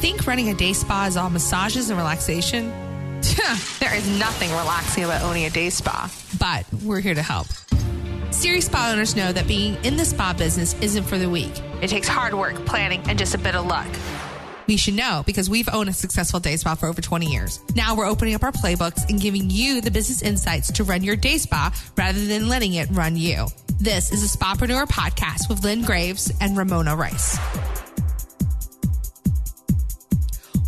think running a day spa is all massages and relaxation? There is nothing relaxing about owning a day spa, but we're here to help. Serious spa owners know that being in the spa business isn't for the weak. It takes hard work, planning, and just a bit of luck. We should know because we've owned a successful day spa for over 20 years. Now we're opening up our playbooks and giving you the business insights to run your day spa rather than letting it run you. This is a Spapreneur podcast with Lynn Graves and Ramona Rice.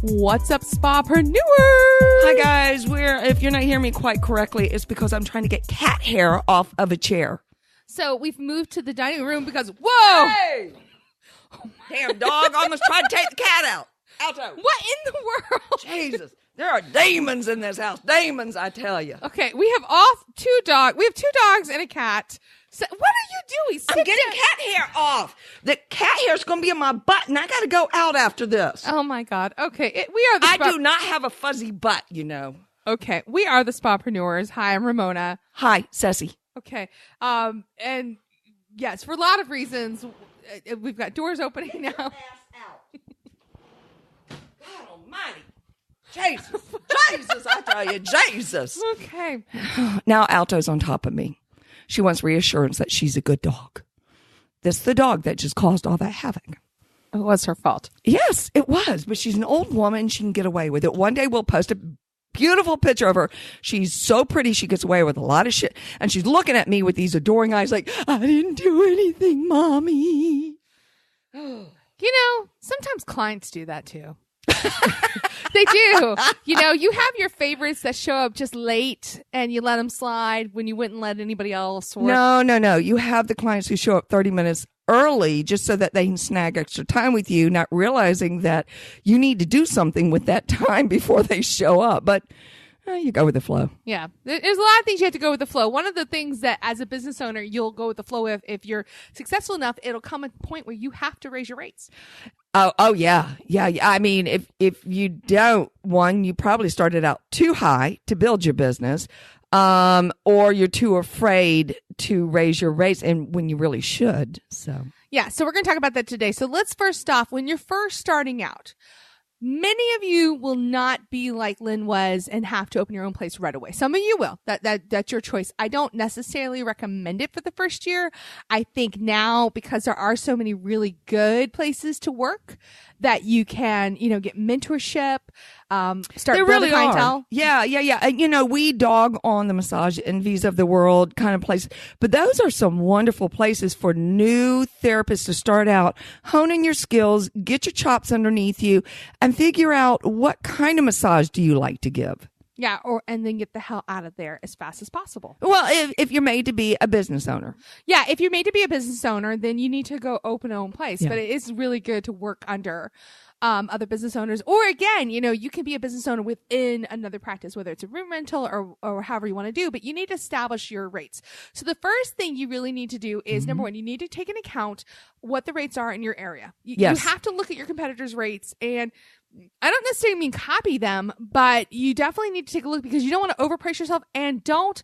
What's up, Spapreneurs? Hi, guys. If you're not hearing me quite correctly, it's because I'm trying to get cat hair off of a chair. So we've moved to the dining room because, whoa! Hey! Damn dog almost tried to take the cat out. Alto. What in the world? Jesus. There are demons in this house. Demons, I tell you. Okay, we have two dogs. We have two dogs and a cat. So what are you doing? I'm getting cat hair off. The cat hair is going to be in my butt, and I got to go out after this. Oh, my God. Okay, I do not have a fuzzy butt, you know. Okay, we are the Spapreneurs. Hi, I'm Ramona. Hi, Ceci. Okay, and yes, for a lot of reasons, we've got doors opening now. Get your ass out. God almighty. Jesus. Jesus, I tell you, Jesus. Okay. Now Alto's on top of me. She wants reassurance that she's a good dog. This is the dog that just caused all that havoc. It was her fault. Yes, it was. But she's an old woman. She can get away with it. One day we'll post a beautiful picture of her. She's so pretty. She gets away with a lot of shit. And she's looking at me with these adoring eyes like, I didn't do anything, Mommy. You know, sometimes clients do that too. They do. You know, you have your favorites that show up just late and you let them slide when you wouldn't let anybody else work. No. You have the clients who show up 30 minutes early just so that they can snag extra time with you, not realizing that you need to do something with that time before they show up. But you go with the flow. Yeah. There's a lot of things you have to go with the flow. One of the things that as a business owner, you'll go with the flow if you're successful enough, it'll come a point where you have to raise your rates. Oh, yeah. I mean, if you don't, you probably started out too high to build your business, or you're too afraid to raise your rates, and when you really should. So yeah. So we're going to talk about that today. So let's first off, when you're first starting out, many of you will not be like Lynn was and have to open your own place right away. Some of you will. That's your choice. I don't necessarily recommend it for the first year. I think now, because there are so many really good places to work, that you can, get mentorship, start building clientele. Are. Yeah. We dog on the massage envies of the world kind of place, but those are some wonderful places for new therapists to start out, honing your skills, get your chops underneath you, and figure out what kind of massage do you like to give. Yeah, and then get the hell out of there as fast as possible. Well, if you're made to be a business owner. Yeah, if you're made to be a business owner, then you need to go open your own place. Yeah. But it is really good to work under other business owners. Or again, you can be a business owner within another practice, whether it's a room rental or however you want to do, but you need to establish your rates. So the first thing you really need to do is, number one, you need to take into account what the rates are in your area. Yes. You have to look at your competitors' rates, and I don't necessarily mean copy them, but you definitely need to take a look because you don't want to overprice yourself, and don't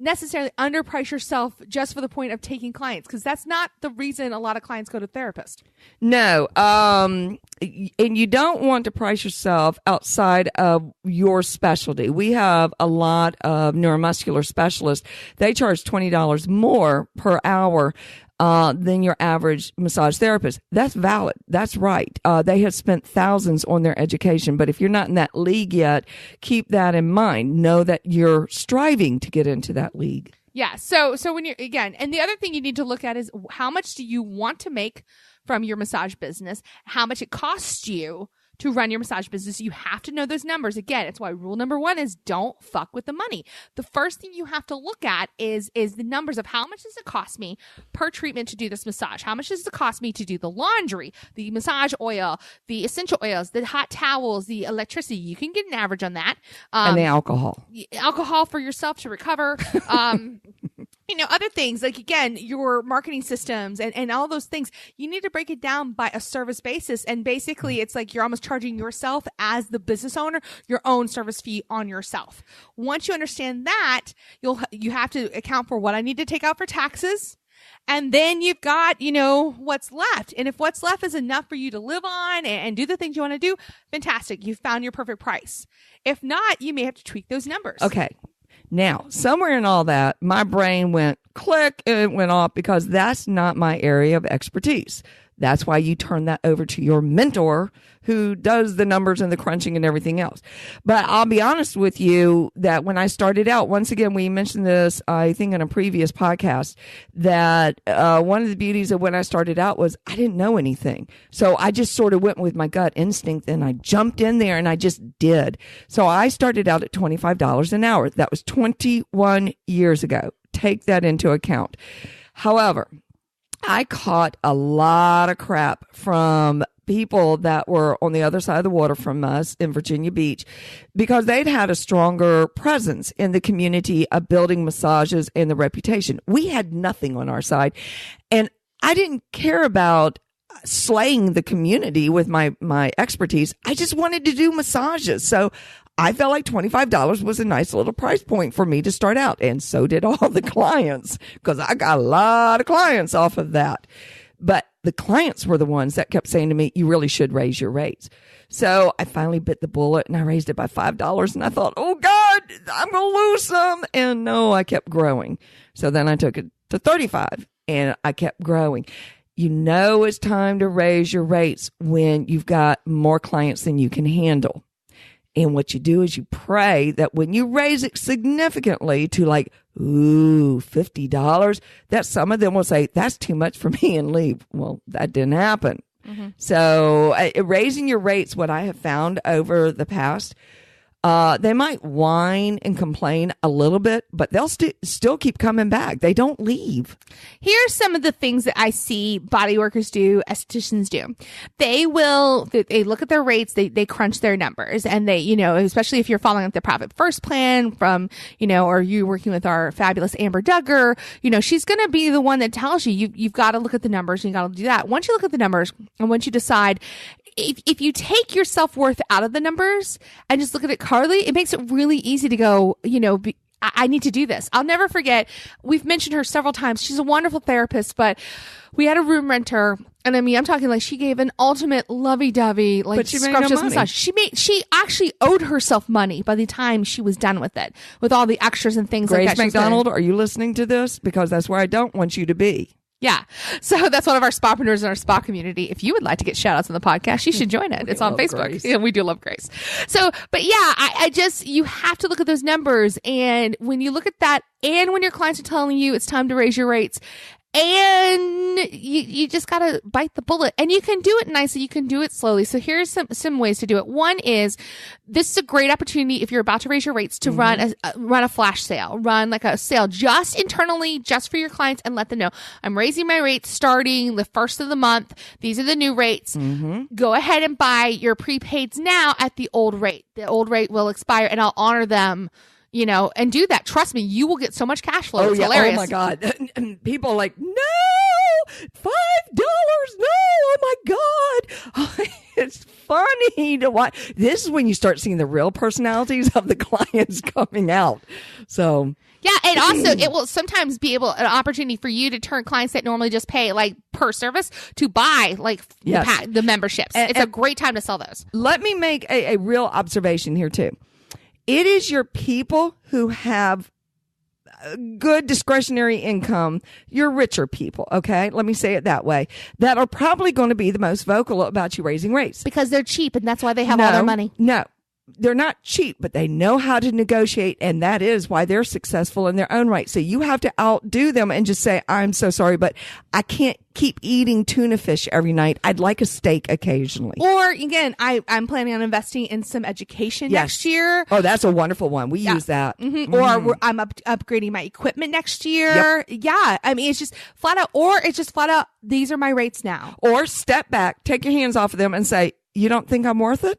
necessarily underprice yourself just for the point of taking clients, because that's not the reason a lot of clients go to therapists. No. And you don't want to price yourself outside of your specialty. We have a lot of neuromuscular specialists. They charge $20 more per hour than your average massage therapist. That's valid. That's right. They have spent thousands on their education. But if you're not in that league yet, keep that in mind. Know that you're striving to get into that league. Yeah. So when you're, again, and the other thing you need to look at is how much do you want to make from your massage business? How much it costs you to run your massage business. You have to know those numbers. Again, it's why rule number one is don't fuck with the money. The first thing you have to look at is the numbers of how much does it cost me per treatment to do this massage? How much does it cost me to do the laundry, the massage oil, the essential oils, the hot towels, the electricity? You can get an average on that. And the alcohol. Alcohol for yourself to recover. Other things like, again, your marketing systems and all those things, you need to break it down by a service basis. And basically it's like you're almost charging yourself as the business owner, your own service fee on yourself. Once you understand that, you have to account for what I need to take out for taxes. And then you've got, what's left. And if what's left is enough for you to live on and do the things you want to do, fantastic. You've found your perfect price. If not, you may have to tweak those numbers. Okay. Now, somewhere in all that, my brain went click and it went off because that's not my area of expertise. That's why you turn that over to your mentor who does the numbers and the crunching and everything else. But I'll be honest with you that when I started out, once again, we mentioned this, I think in a previous podcast, that one of the beauties of when I started out was I didn't know anything. So I just sort of went with my gut instinct and I jumped in there and I just did. So I started out at $25 an hour. That was 21 years ago. Take that into account. However, I caught a lot of crap from people that were on the other side of the water from us in Virginia Beach because they'd had a stronger presence in the community of building massages and the reputation. We had nothing on our side. And I didn't care about slaying the community with my expertise. I just wanted to do massages. So I felt like $25 was a nice little price point for me to start out. And so did all the clients because I got a lot of clients off of that. But the clients were the ones that kept saying to me, you really should raise your rates. So I finally bit the bullet and I raised it by $5. And I thought, oh God, I'm going to lose some. And no, I kept growing. So then I took it to 35 and I kept growing. You know, it's time to raise your rates when you've got more clients than you can handle. And what you do is you pray that when you raise it significantly to like, $50, that some of them will say, that's too much for me and leave. Well, that didn't happen. Mm-hmm. So raising your rates, what I have found over the past, they might whine and complain a little bit, but they'll still keep coming back. They don't leave. Here's some of the things that I see body workers do, estheticians do. They look at their rates, they crunch their numbers, and they, especially if you're following up the Profit First plan from, or you working with our fabulous Amber Duggar, she's going to be the one that tells you've got to look at the numbers and you got to do that. Once you look at the numbers and once you decide, if you take your self-worth out of the numbers and just look at it currently, it makes it really easy to go, I need to do this. I'll never forget. We've mentioned her several times. She's a wonderful therapist, but we had a room renter. And I mean, I'm talking like she gave an ultimate lovey-dovey, like scrumptious massage. She actually owed herself money by the time she was done with it, with all the extras and things Grace like that. McDonald, are you listening to this? Because that's where I don't want you to be. Yeah. So that's one of our spapreneurs in our spa community. If you would like to get shout outs on the podcast, you should join it. It's on Facebook. Yeah, we do love Grace. So, but yeah, I just, you have to look at those numbers. And when you look at that and when your clients are telling you it's time to raise your rates, and you just got to bite the bullet, and you can do it nicely. You can do it slowly. So here's some ways to do it. One is, this is a great opportunity if you're about to raise your rates to run a flash sale, run like a sale just internally, just for your clients, and let them know I'm raising my rates starting the first of the month. These are the new rates. Mm-hmm. Go ahead and buy your prepaids now at the old rate. The old rate will expire, and I'll honor them. And do that. Trust me, you will get so much cash flow. Oh, it's yeah. hilarious. Oh, my God. And people are like, no, $5. No. Oh, my God. It's funny to watch. This is when you start seeing the real personalities of the clients coming out. So. Yeah, and also it will sometimes be an opportunity for you to turn clients that normally just pay like per service to buy like the memberships. It's a great time to sell those. Let me make a real observation here, too. It is your people who have good discretionary income, your richer people, okay? Let me say it that way, that are probably going to be the most vocal about you raising rates. Because they're cheap, and that's why they have all their money. No, they're not cheap, but they know how to negotiate, and that is why they're successful in their own right. So you have to outdo them and just say, I'm so sorry, but I can't keep eating tuna fish every night. I'd like a steak occasionally. Or again, I'm planning on investing in some education next year. Oh, that's a wonderful one. We use that. Mm-hmm. Or I'm upgrading my equipment next year. Yep. Yeah. I mean, it's just flat out, these are my rates now. Or step back, take your hands off of them and say, you don't think I'm worth it?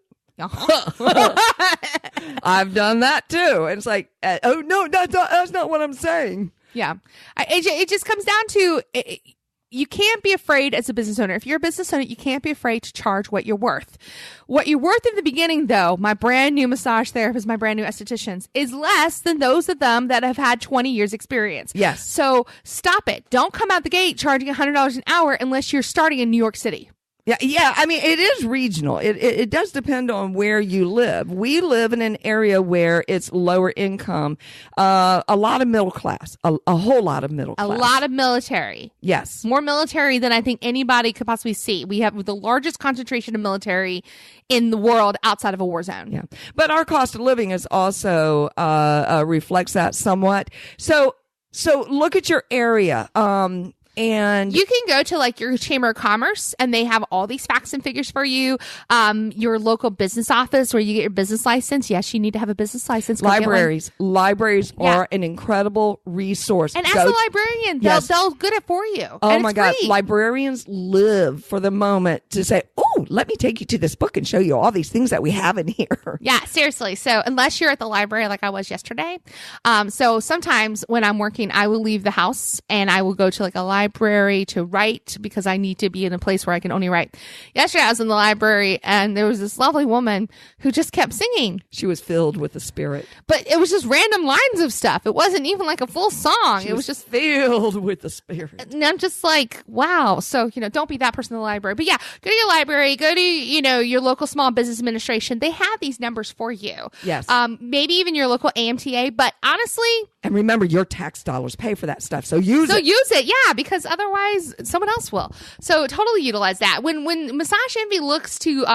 I've done that too. And it's like, oh no, that's not what I'm saying. Yeah. It just comes down to you can't be afraid as a business owner. If you're a business owner, you can't be afraid to charge what you're worth. What you're worth in the beginning, though, my brand new massage therapists, my brand new estheticians, is less than those of them that have had 20 years experience. Yes. So stop it. Don't come out the gate charging $100 an hour unless you're starting in New York City. Yeah. I mean, it is regional. It does depend on where you live. We live in an area where it's lower income, a lot of middle class, a whole lot of middle class. A lot of military. Yes. More military than I think anybody could possibly see. We have the largest concentration of military in the world outside of a war zone. Yeah. But our cost of living is also reflects that somewhat. So look at your area. And you can go to like your Chamber of Commerce and they have all these facts and figures for you. Your local business office where you get your business license. Yes, you need to have a business license. Libraries are an incredible resource. And as a librarian, they'll get it for you. Oh my God. Librarians live for the moment to say, oh, let me take you to this book and show you all these things that we have in here. Yeah, seriously. So unless you're at the library like I was yesterday. So sometimes when I'm working, I will leave the house and I will go to like a library to write because I need to be in a place where I can only write. Yesterday I was in the library and there was this lovely woman who just kept singing. She was filled with the Spirit. But it was just random lines of stuff. It wasn't even like a full song. It was just filled with the Spirit. And I'm just like, wow. So, don't be that person in the library. But yeah, go to your library, go to, your local small business administration. They have these numbers for you. Yes. Maybe even your local AMTA. But honestly. And remember, your tax dollars pay for that stuff. So use it. Yeah, because otherwise someone else will. So totally utilize that. When Massage Envy looks to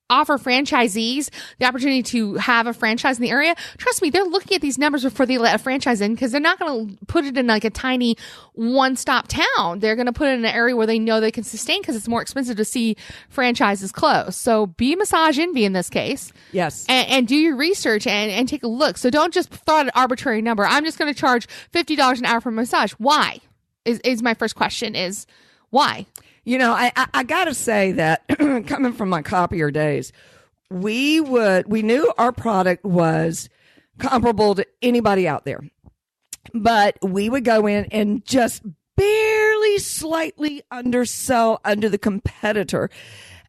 offer franchisees the opportunity to have a franchise in the area, trust me, they're looking at these numbers before they let a franchise in because they're not going to put it in like a tiny one-stop town. They're going to put it in an area where they know they can sustain because it's more expensive to see franchises close. So be Massage Envy in this case. Yes. And do your research and take a look. So don't just throw out an arbitrary number. I'm just going to charge $50 an hour for massage. Why? Is my first question is why? I got to say that coming from my copier days, we knew our product was comparable to anybody out there, but we would go in and just barely slightly undersell under the competitor.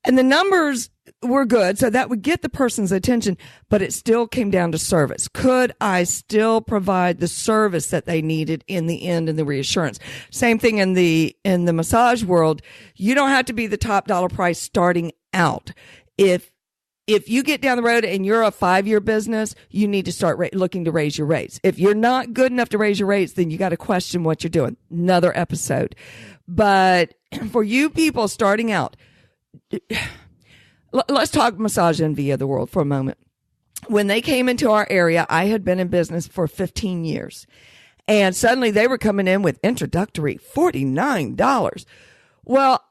And the numbers were good, so that would get the person's attention, but it still came down to service. Could I still provide the service that they needed in the end and the reassurance? Same thing in the massage world. You don't have to be the top dollar price starting out. If you get down the road and you're a 5-year business, you need to start looking to raise your rates. If you're not good enough to raise your rates, then you got to question what you're doing. Another episode. But for you people starting out, let's talk Massage Envy of the world for a moment. When they came into our area, I had been in business for 15 years. And suddenly they were coming in with introductory $49. Well,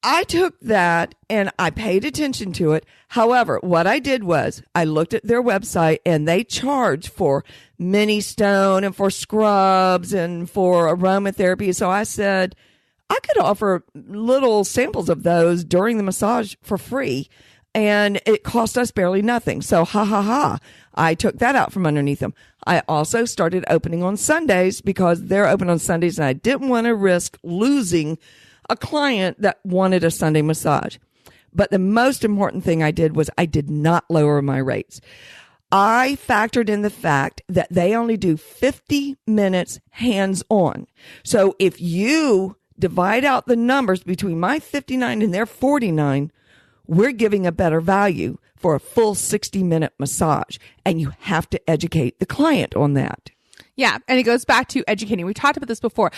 I took that and I paid attention to it. However, what I did was I looked at their website and they charge for mini stone and for scrubs and for aromatherapy. So I said, I could offer little samples of those during the massage for free, and it cost us barely nothing. So, I took that out from underneath them. I also started opening on Sundays because they're open on Sundays, and I didn't want to risk losing a client that wanted a Sunday massage. But the most important thing I did was I did not lower my rates. I factored in the fact that they only do 50 minutes hands-on. So if you divide out the numbers between my 59 and their 49, we're giving a better value for a full 60-minute massage. And you have to educate the client on that. Yeah. And it goes back to educating. We talked about this before.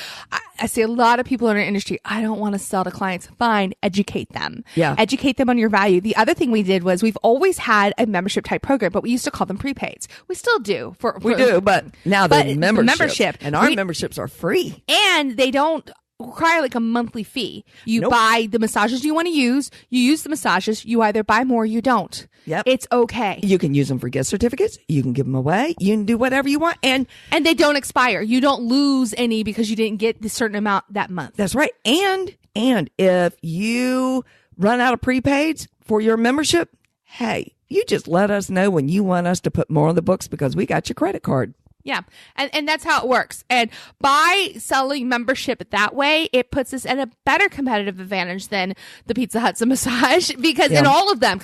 I see a lot of people in our industry, I don't want to sell to clients. Fine. Educate them. Yeah. Educate them on your value. The other thing we did was we've always had a membership type program, but we used to call them prepaids. We still do. We do, but now they're membership. And our memberships are free. And they don't require like a monthly fee. You buy the massages you want to use. You use the massages. You either buy more or you don't. Yep. It's okay. You can use them for gift certificates. You can give them away. You can do whatever you want. And they don't expire. You don't lose any because you didn't get the certain amount that month. That's right. And if you run out of prepaids for your membership, hey, you just let us know when you want us to put more on the books because we got your credit card. Yeah. And that's how it works. And by selling membership that way, it puts us at a better competitive advantage than the Pizza Hut's a massage because in all of them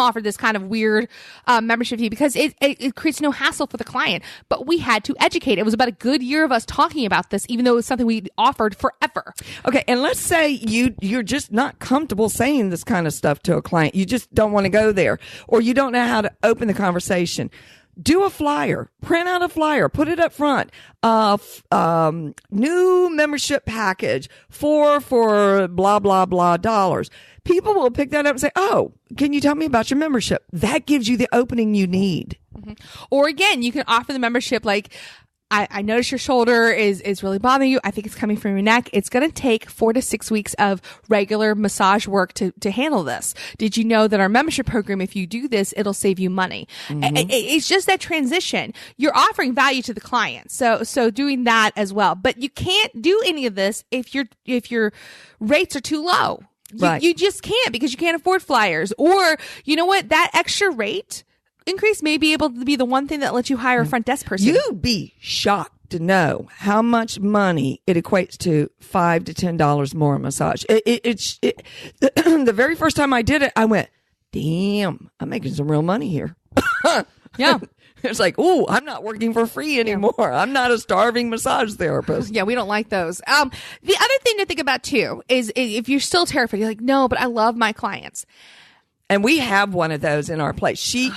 offer this kind of weird membership fee because it creates no hassle for the client. But we had to educate. It was about a good year of us talking about this, even though it was something we offered forever. Okay. And let's say you're just not comfortable saying this kind of stuff to a client. You just don't want to go there, or you don't know how to open the conversation. Do a flyer, print out a flyer, put it up front. New membership package for blah, blah, blah dollars. People will pick that up and say, oh, can you tell me about your membership? That gives you the opening you need. Mm-hmm. Or again, you can offer the membership like, I notice your shoulder is really bothering you. I think it's coming from your neck. It's going to take 4 to 6 weeks of regular massage work to handle this. Did you know that our membership program, if you do this, it'll save you money? Mm-hmm. It's just that transition. You're offering value to the client. So doing that as well. But you can't do any of this if your rates are too low. Right. You just can't because you can't afford flyers. Or you know what? That extra rate increase may be able to be the one thing that lets you hire a front desk person. You'd be shocked to know how much money it equates to $5 to $10 more a massage. The very first time I did it, I went, damn, I'm making some real money here. Yeah. It's like, ooh, I'm not working for free anymore. Yeah. I'm not a starving massage therapist. Yeah, we don't like those. The other thing to think about too is if you're still terrified, you're like, no, but I love my clients. And we have one of those in our place. She's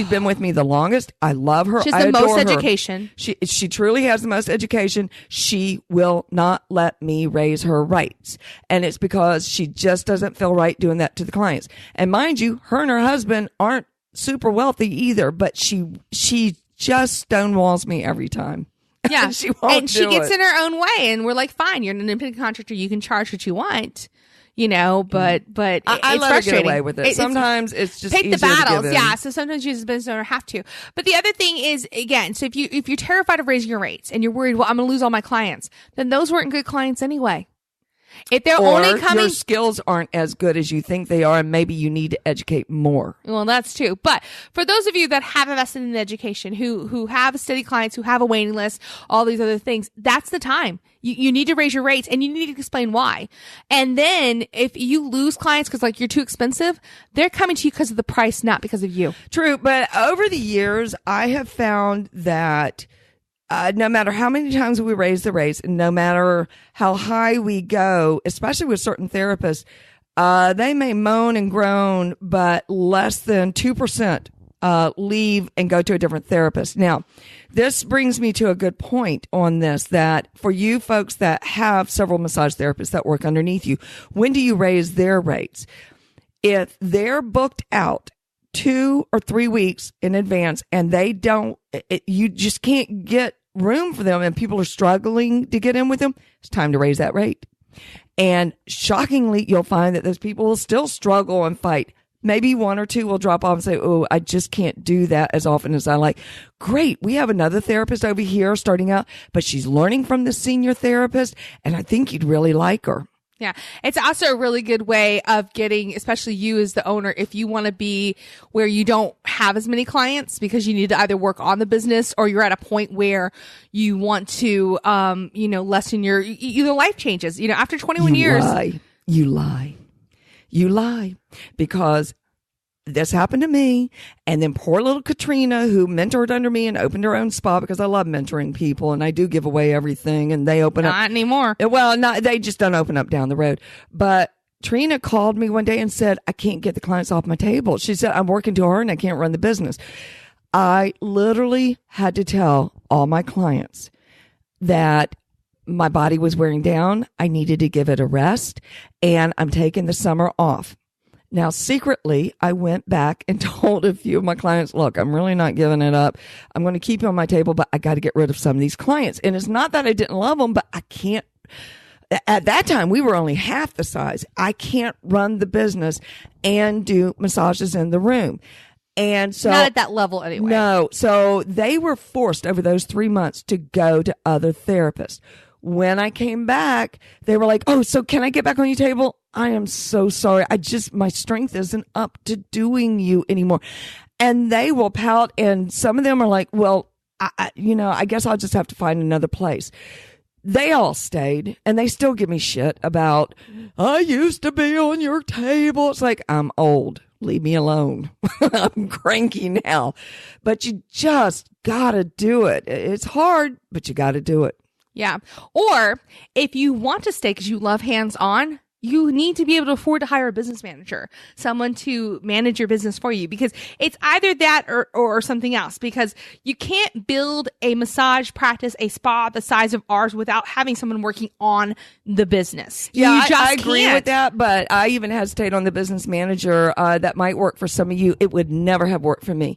been with me the longest. I love her. She's I the most adore her. education. She truly has the most education. She will not let me raise her rates. And it's because she just doesn't feel right doing that to the clients. And mind you, her and her husband aren't super wealthy either, but she just stonewalls me every time. Yeah. And she won't and she do gets it. in her own way. And we're like, fine, you're an independent contractor. You can charge what you want. You know, but I it's let her get frustrating. away with it. Sometimes it's just pick easier the battles. to give in. Yeah, so sometimes you as a business owner have to. But the other thing is, again, so if you're terrified of raising your rates and you're worried, well, I'm going to lose all my clients, then those weren't good clients anyway. If they're or only coming, your skills aren't as good as you think they are, and maybe you need to educate more. Well, that's true. But for those of you that have invested in education, who have steady clients, who have a waiting list, all these other things, that's the time. You need to raise your rates, and you need to explain why. And then if you lose clients because like you're too expensive, they're coming to you because of the price, not because of you. True, but over the years, I have found that no matter how many times we raise the rates, and no matter how high we go, especially with certain therapists, they may moan and groan, but less than 2% leave and go to a different therapist. Now, this brings me to a good point on this, that for you folks that have several massage therapists that work underneath you, when do you raise their rates? If they're booked out 2 or 3 weeks in advance and they don't, you just can't get room for them and people are struggling to get in with them, it's time to raise that rate. And shockingly, you'll find that those people will still struggle and fight. Maybe 1 or 2 will drop off and say, oh, I just can't do that as often as I like. Great. We have another therapist over here starting out, but she's learning from the senior therapist, and I think you'd really like her. Yeah. It's also a really good way of getting, especially you as the owner, if you want to be where you don't have as many clients because you need to either work on the business or you're at a point where you want to, lessen your life changes. After 21 years. You lie because this happened to me. And then poor little Katrina, who mentored under me and opened her own spa, because I love mentoring people and I do give away everything, and they open up. Not anymore. Well, they just don't open up down the road. But Trina called me one day and said, I can't get the clients off my table. She said, I'm working too hard and I can't run the business. I literally had to tell all my clients that my body was wearing down. I needed to give it a rest, and I'm taking the summer off. Now, secretly, I went back and told a few of my clients, look, I'm really not giving it up. I'm going to keep you on my table, but I got to get rid of some of these clients. And it's not that I didn't love them, but I can't. At that time, we were only half the size. I can't run the business and do massages in the room. And so, not at that level anyway. No. So they were forced over those 3 months to go to other therapists. When I came back, they were like, oh, so can I get back on your table? I am so sorry. My strength isn't up to doing you anymore. And they will pout. And some of them are like, well, I guess I'll just have to find another place. They all stayed, and they still give me shit about, I used to be on your table. It's like, I'm old. Leave me alone. I'm cranky now. But you just gotta do it. It's hard, but you gotta do it. Yeah. Or if you want to stay because you love hands-on, you need to be able to afford to hire a business manager, someone to manage your business for you, because it's either that or something else, because you can't build a massage practice, a spa the size of ours without having someone working on the business. Yeah, you just I agree can't. with that, but I even hesitate on the business manager. That might work for some of you. It would never have worked for me.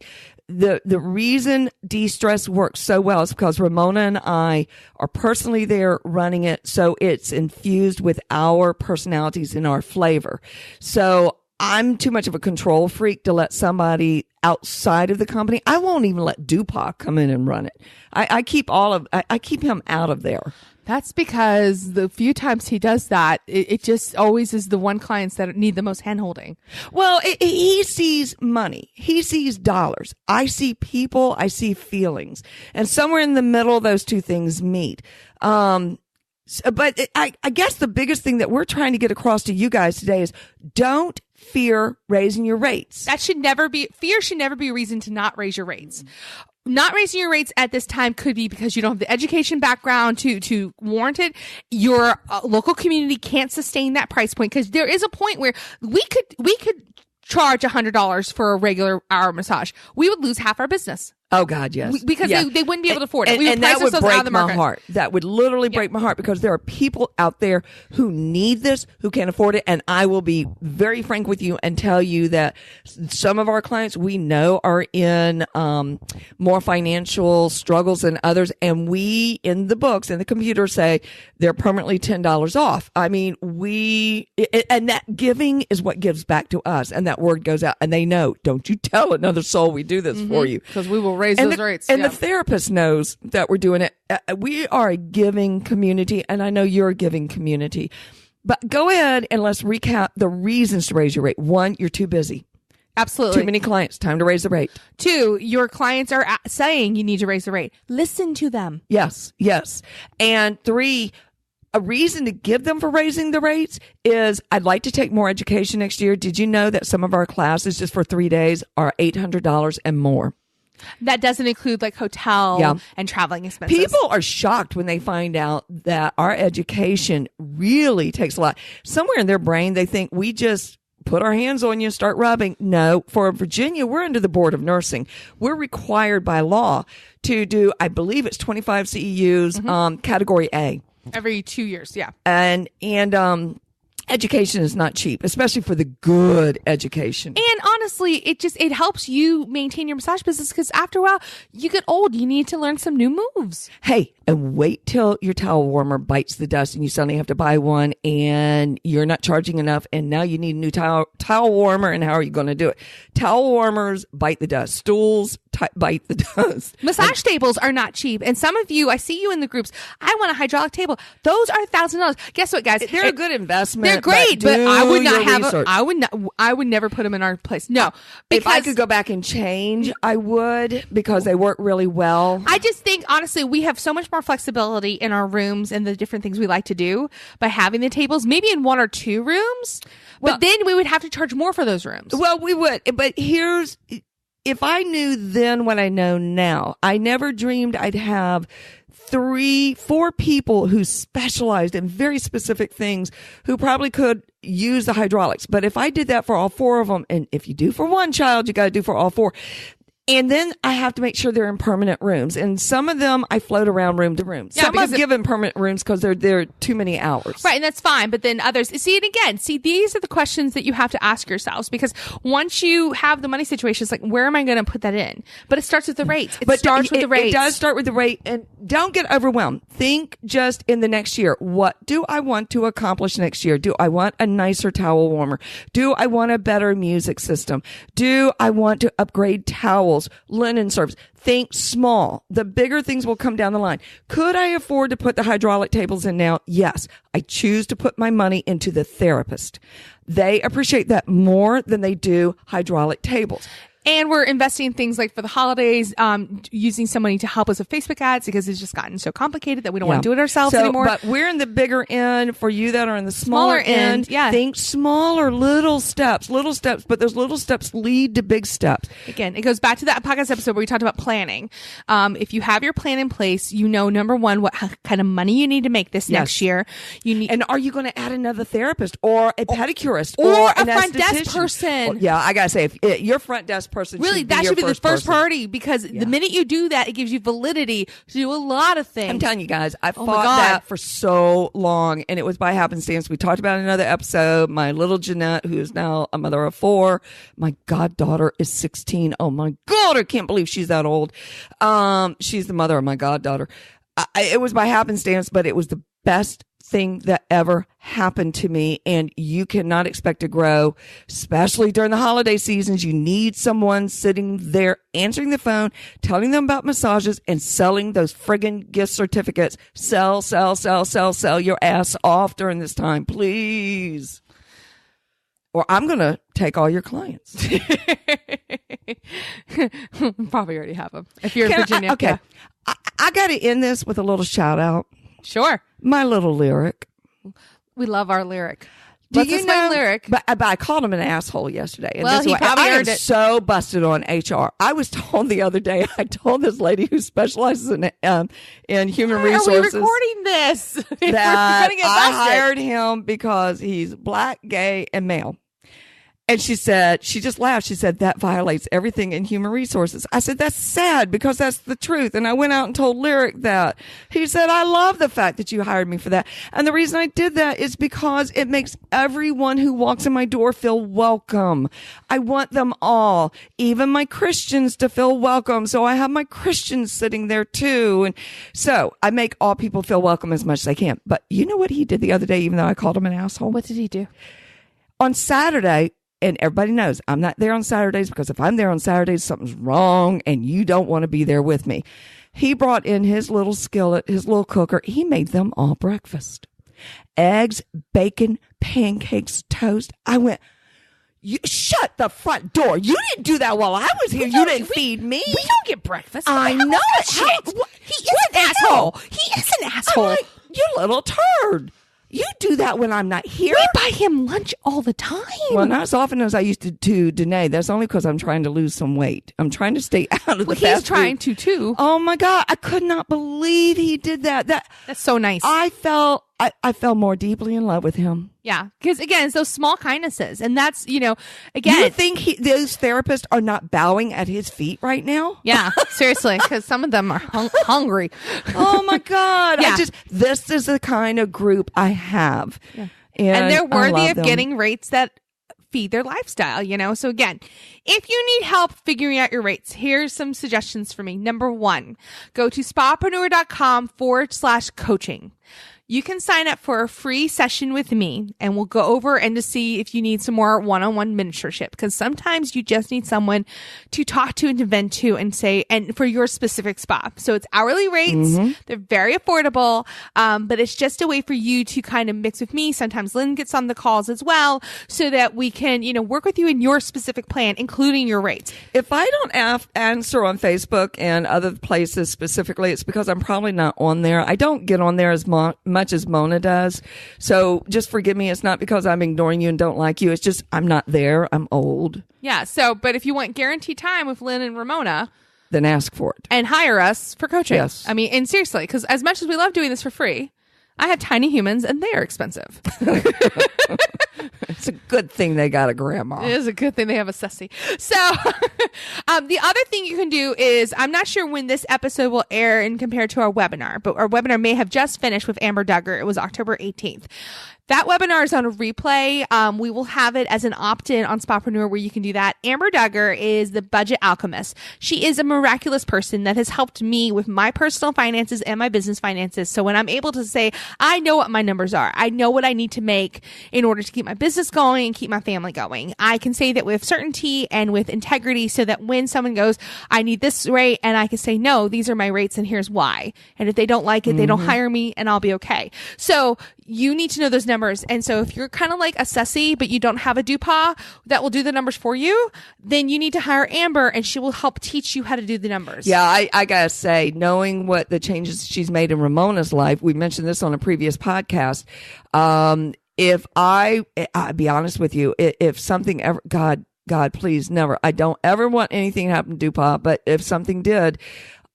The reason de-stress works so well is because Ramona and I are personally there running it, so it's infused with our personalities and our flavor. So I'm too much of a control freak to let somebody outside of the company. I won't even let Dupac come in and run it. I keep him out of there. That's because the few times he does that, it just always is the one clients that need the most hand-holding. Well, he sees money. He sees dollars. I see people. I see feelings. And somewhere in the middle, those two things meet. But I guess the biggest thing that we're trying to get across to you guys today is don't fear raising your rates. Fear should never be a reason to not raise your rates. Not raising your rates at this time could be because you don't have the education background to warrant it. Your local community can't sustain that price point, because there is a point where we could charge $100 for a regular hour massage. We would lose half our business. Oh God, yes. Because they wouldn't be able to afford it. And that would break my heart. That would literally break my heart, because there are people out there who need this, who can't afford it. And I will be very frank with you and tell you that some of our clients we know are in more financial struggles than others. And we, in the books, in the computer, say they're permanently $10 off. I mean, and that giving is what gives back to us. And that word goes out, and they know, don't you tell another soul we do this for you. Because we will raise those rates. And the therapist knows that we're doing it. We are a giving community, and I know you're a giving community. But go ahead and let's recap the reasons to raise your rate. 1, you're too busy. Absolutely. Too many clients. Time to raise the rate. 2, your clients are saying you need to raise the rate. Listen to them. Yes. And 3, a reason to give them for raising the rates is, I'd like to take more education next year. Did you know that some of our classes just for 3 days are $800 and more? That doesn't include like hotel and traveling expenses. People are shocked when they find out that our education really takes a lot. Somewhere in their brain, they think we just put our hands on you and start rubbing. No, for Virginia, we're under the Board of Nursing. We're required by law to do, I believe it's 25 CEUs, category A. Every 2 years, yeah. And education is not cheap, especially for the good education. And honestly, it helps you maintain your massage business, because after a while, you get old. You need to learn some new moves. Hey, and wait till your towel warmer bites the dust and you suddenly have to buy one and you're not charging enough, and now you need a new towel warmer, and how are you going to do it? Towel warmers bite the dust. Stools bite the dust. Massage tables are not cheap. And some of you, I see you in the groups, I want a hydraulic table. Those are $1,000. Guess what, guys? They're a good investment. They're great, but I would not have I would never put them in our place. No. If I could go back and change, I would, because they work really well. I just think, honestly, we have so much more flexibility in our rooms and the different things we like to do by having the tables, maybe in 1 or 2 rooms. But then we would have to charge more for those rooms. Well, we would. But if I knew then what I know now, I never dreamed I'd have 3, 4 people who specialized in very specific things, who probably could use the hydraulics. But if I did that for all 4 of them, and if you do for one child, you got to do for all 4. And then I have to make sure they're in permanent rooms. And some of them I float around room to room. Some I've given permanent rooms because they're too many hours. Right, and that's fine. But then others, these are the questions that you have to ask yourselves, because once you have the money situation, it's like, where am I going to put that in? But it starts with the rates. It starts with the rates. It does start with the rate. And don't get overwhelmed. Think just in the next year. What do I want to accomplish next year? Do I want a nicer towel warmer? Do I want a better music system? Do I want to upgrade towels, linen service? think small. The bigger things will come down the line. Could I afford to put the hydraulic tables in now? Yes. I choose to put my money into the therapist. They appreciate that more than they do hydraulic tables. And we're investing in things like for the holidays, using somebody to help us with Facebook ads because it's just gotten so complicated that we don't want to do it ourselves anymore. But we're in the bigger end. For you that are in the smaller end, yeah. Think smaller, little steps, but those little steps lead to big steps. Again, it goes back to that podcast episode where we talked about planning. If you have your plan in place, you know, number one, what kind of money you need to make this next year. And are you going to add another therapist or a pedicurist or an a front desk esthetician? person? Yeah, I got to say, if your front desk person really, should that be should be the first person. priority because the minute you do that, it gives you validity to do a lot of things. I'm telling you guys, I fought that for so long, and it was by happenstance. We talked about in another episode. My little Jeanette, who is now a mother of 4, my goddaughter is 16. Oh my God, I can't believe she's that old. She's the mother of my goddaughter. It was by happenstance, but it was the best thing that ever happened to me. And you cannot expect to grow, especially during the holiday seasons. You need someone sitting there answering the phone, telling them about massages and selling those friggin' gift certificates. Sell your ass off during this time, please. Or I'm going to take all your clients. Probably already have them. If you're in Virginia. Okay. Yeah. I got to end this with a little shout out. Sure. My little lyric. We love our lyric. Do Let's you know? Lyric. But I called him an asshole yesterday. And well, he probably earned it. So busted on HR. I was told the other day. I told this lady who specializes in human resources. Are we recording this? That I hired him because he's black, gay, and male. And she just laughed. She said, that violates everything in human resources. I said, that's sad because that's the truth. And I went out and told Lyric that. He said, I love the fact that you hired me for that. And the reason I did that is because it makes everyone who walks in my door feel welcome. I want them all, even my Christians, to feel welcome. So I have my Christians sitting there too. And so I make all people feel welcome as much as I can. But you know what he did the other day, even though I called him an asshole? What did he do? On Saturday, and everybody knows I'm not there on Saturdays because if I'm there on Saturdays, something's wrong and you don't want to be there with me. He brought in his little skillet, his little cooker. He made them all breakfast. Eggs, bacon, pancakes, toast. I went, you shut the front door. You didn't do that while I was here. You didn't feed me. We don't get breakfast. I know it. He is an asshole. He is an asshole. I'm like, you little turd. You do that when I'm not here. We buy him lunch all the time. Well, not as often as I used to Danae. That's only because I'm trying to lose some weight. I'm trying to stay out of the fast He's trying food. to too. Oh my God. I could not believe he did that. That's so nice. I fell more deeply in love with him. Yeah. Because again, it's those small kindnesses. And that's, again. You think those therapists are not bowing at his feet right now? Yeah, seriously. Because some of them are hungry. Oh my God. Yeah. This is the kind of group I have. Yeah. And they're worthy of them. getting rates that feed their lifestyle, So again, if you need help figuring out your rates, here's some suggestions for me. Number 1, go to spapreneur.com/coaching. You can sign up for a free session with me and we'll go over and to see if you need some more one-on-one mentorship because sometimes you just need someone to talk to and to vent to and say, and for your specific spa. So it's hourly rates. Mm-hmm. They're very affordable. But it's just a way for you to kind of mix with me. Sometimes Lynn gets on the calls as well so that we can, work with you in your specific plan, including your rates. If I don't answer on Facebook and other places specifically, it's because I'm probably not on there. I don't get on there as much as Mona does. So just forgive me. It's not because I'm ignoring you and don't like you. It's just I'm not there. I'm old. Yeah. But if you want guaranteed time with Lynn and Ramona, then ask for it. And hire us for coaching. Yes. I mean, and seriously, because as much as we love doing this for free, I have tiny humans and they are expensive. It's a good thing they got a grandma. It is a good thing they have a sussy. So the other thing you can do is, I'm not sure when this episode will air in compared to our webinar, but our webinar may have just finished with Amber Duggar. It was October 18th. That webinar is on a replay. We will have it as an opt-in on Spapreneur where you can do that. Amber Duggar is the budget alchemist. She is a miraculous person that has helped me with my personal finances and my business finances. So when I'm able to say, I know what my numbers are, I know what I need to make in order to keep my business going and keep my family going, I can say that with certainty and with integrity so that when someone goes, I need this rate, and I can say, no, these are my rates and here's why. And if they don't like it, they don't hire me and I'll be okay. So you need to know those numbers. And so if you're kind of like a sussy, but you don't have a DuPa that will do the numbers for you, then you need to hire Amber and she will help teach you how to do the numbers. Yeah, I gotta say, knowing what the changes she's made in Ramona's life, we mentioned this on a previous podcast. If I'll be honest with you, if something ever, God, please never, I don't ever want anything to happen to DuPa, but if something did,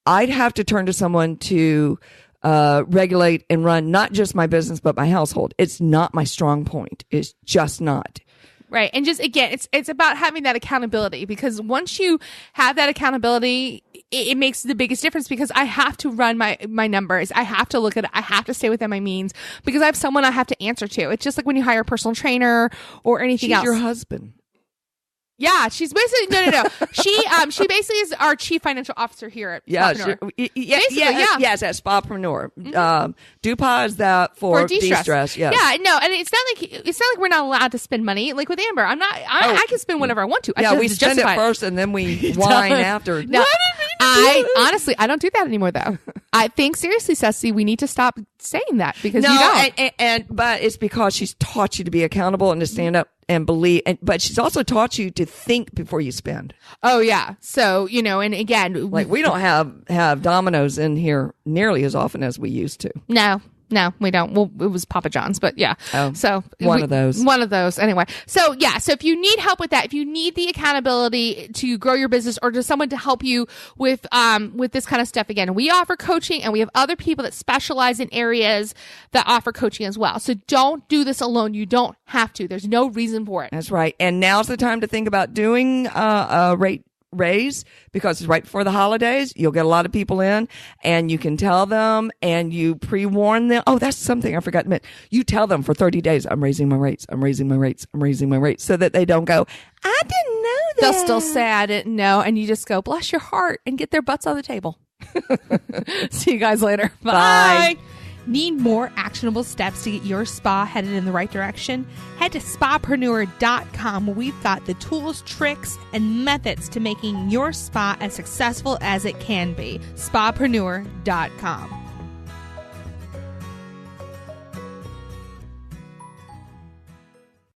I'd have to turn to someone to regulate and run not just my business, but my household. It's not my strong point. It's just not. Right. And just, again, it's about having that accountability, because once you have that accountability, it makes the biggest difference, because I have to run my numbers. I have to look at it. I have to stay within my means because I have someone I have to answer to. It's just like when you hire a personal trainer or anything else. She's your husband. Yeah, she's basically no. She basically is our chief financial officer here at Spapreneur. Yes, at Spapreneur. DuPa is that for de-stress. Yes. Yeah, no, and it's not like we're not allowed to spend money. Like with Amber, I can spend whatever I want to. We spend it first and then we whine after. No, I honestly don't do that anymore though. I think seriously, Ceci, we need to stop saying that because you don't. But it's because she's taught you to be accountable and to stand up and believe, but she's also taught you to think before you spend. Oh yeah. So, and again, like we don't have Domino's in here nearly as often as we used to. No, we don't. Well, it was Papa John's, but yeah. Oh, so one of those anyway. So yeah. So if you need help with that, if you need the accountability to grow your business or just someone to help you with this kind of stuff, again, we offer coaching and we have other people that specialize in areas that offer coaching as well. So don't do this alone. You don't have to. There's no reason for it. That's right. And now's the time to think about doing a rate raise, because it's right before the holidays. You'll get a lot of people in and you can tell them and you pre-warn them. Oh, that's something I forgot to mention. You tell them for 30 days, I'm raising my rates. I'm raising my rates. I'm raising my rates, so that they don't go, I didn't know that. They'll still say I didn't know. And you just go, bless your heart, and get their butts on the table. See you guys later. Bye. Need more actionable steps to get your spa headed in the right direction? Head to spapreneur.com, where we've got the tools, tricks, and methods to making your spa as successful as it can be. Spapreneur.com.